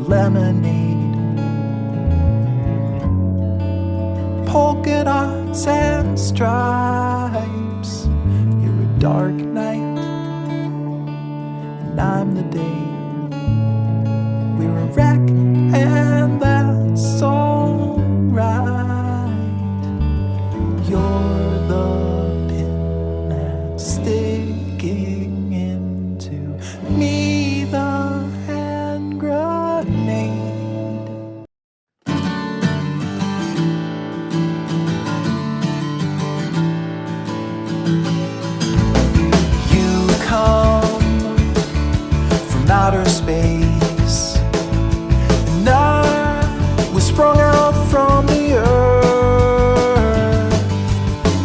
lemonade, polka dots and stripes. You're a dark night, and I'm the day. We're a wreck, and that's alright. You're the pin that's sticking into me, the hand grenade. You come from outer space, and I was sprung out from the earth.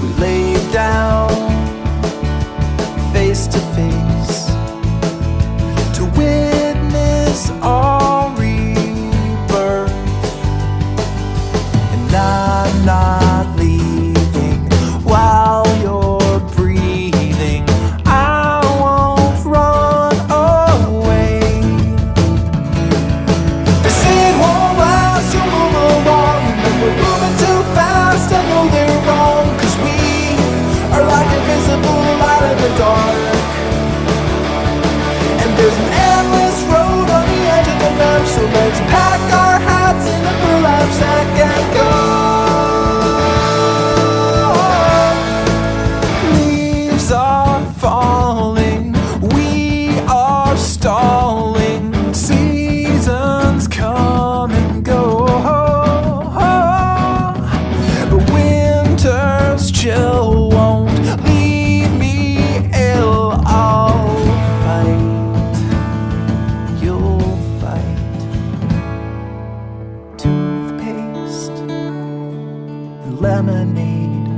We laid down face to face to witness our rebirth. And I'm not leaving while you're breathing. I won't run away. They say it won't last, you'll move along, and we're moving too fast. I know they're wrong, 'cause we are like invisible light in the dark. And there's an endless road on the edge of the map, so let's pack our hats in a burlap sack and go. Leaves are falling, we are stalling. Seasons come and go, but winter's chill won't leave me ill. I'll fight, you'll fight. Toothpaste and lemonade,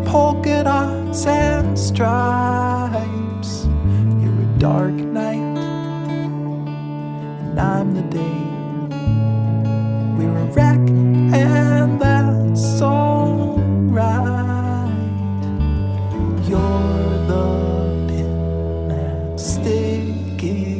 polka dots and stripes. You're a dark night, and I'm the day. We're a wreck, and that's alright. You're the pin that's sticking